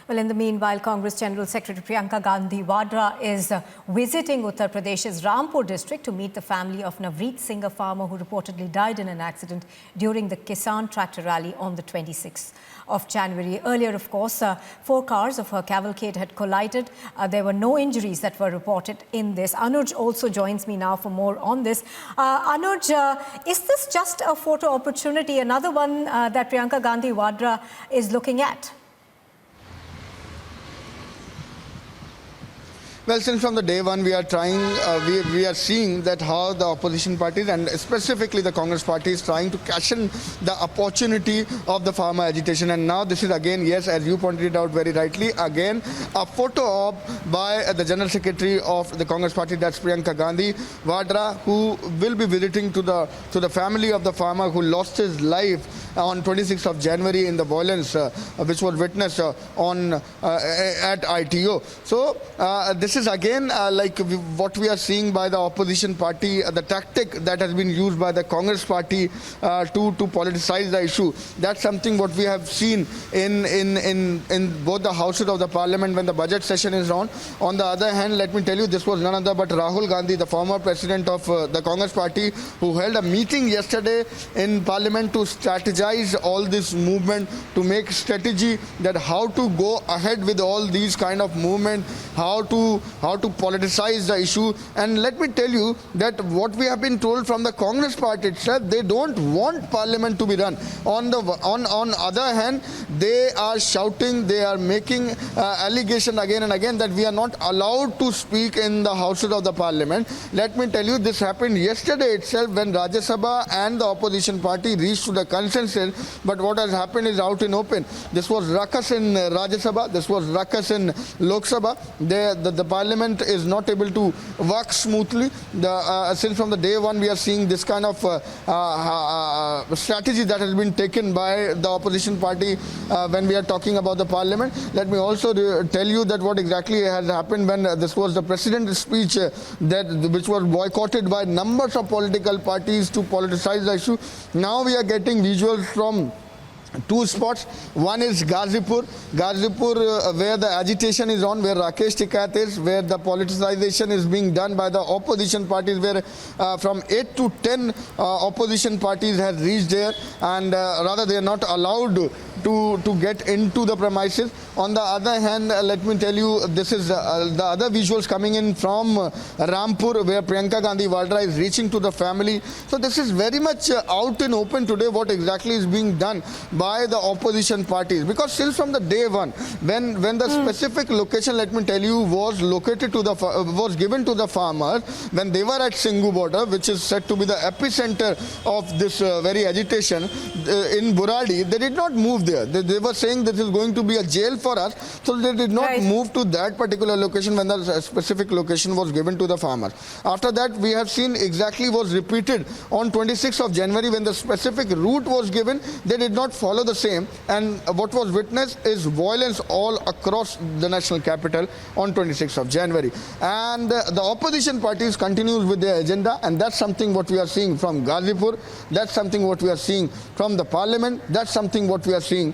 Well, in the meanwhile, Congress General Secretary Priyanka Gandhi Vadra is visiting Uttar Pradesh's Rampur district to meet the family of Navreet Singh, a farmer who reportedly died in an accident during the Kisan tractor rally on the 26th of January. Earlier, of course, 4 cars of her cavalcade had collided. There were no injuries that were reported in this. Anuj also joins me now for more on this. Anuj, is this just a photo opportunity, another one that Priyanka Gandhi Vadra is looking at? Well, since from the day one we are we are seeing that how the opposition parties and specifically the Congress party is trying to cash in the opportunity of the farmer agitation. And now this is again, yes, as you pointed it out very rightly, again a photo op by the General Secretary of the Congress party, that's Priyanka Gandhi Vadra, who will be visiting to the family of the farmer who lost his life on 26th of January in the violence which was witnessed at ITO. So this is again what we are seeing by the opposition party, the tactic that has been used by the Congress party to politicize the issue. That's something what we have seen in both the houses of the parliament when the budget session is on. On the other hand, let me tell you, this was none other but Rahul Gandhi, the former president of the Congress party, who held a meeting yesterday in parliament to strategize all this movement, to make strategy that how to go ahead with all these kind of movement, how to politicize the issue. And let me tell you that what we have been told from the Congress party itself, they don't want parliament to be run. On other hand, they are shouting, they are making allegation again and again that we are not allowed to speak in the houses of the parliament. Let me tell you, this happened yesterday itself when Rajya Sabha and the opposition party reached to the consensus. But what has happened is out in open. This was ruckus in Rajya Sabha, this was ruckus in Lok Sabha. The parliament is not able to work smoothly. Since from the day one we are seeing this kind of strategy that has been taken by the opposition party when we are talking about the parliament. Let me also tell you that what exactly has happened when this was the president's speech which was boycotted by numbers of political parties to politicize the issue. Now we are getting visuals from 2 spots. One is Ghazipur, where the agitation is on, where Rakesh Tikait is, where the politicization is being done by the opposition parties, where from 8 to 10 opposition parties have reached there, and rather they are not allowed to get into the premises. On the other hand, let me tell you, this is the other visuals coming in from Rampur, where Priyanka Gandhi Vadra is reaching to the family. So this is very much out in open today what exactly is being done by the opposition parties, because still from the day one when the specific location, let me tell you, was located to was given to the farmers when they were at Singhu border, which is said to be the epicenter of this very agitation in Buradi, they did not move there. They were saying this is going to be a jail for us, so they did not move to that particular location when the specific location was given to the farmers. After that, we have seen exactly was repeated on 26th of January when the specific route was given. They did not follow the same, and what was witnessed is violence all across the national capital on 26th of January. And the opposition parties continues with their agenda, and that's something what we are seeing from Ghazipur, that's something what we are seeing from the parliament, that's something what we are seeing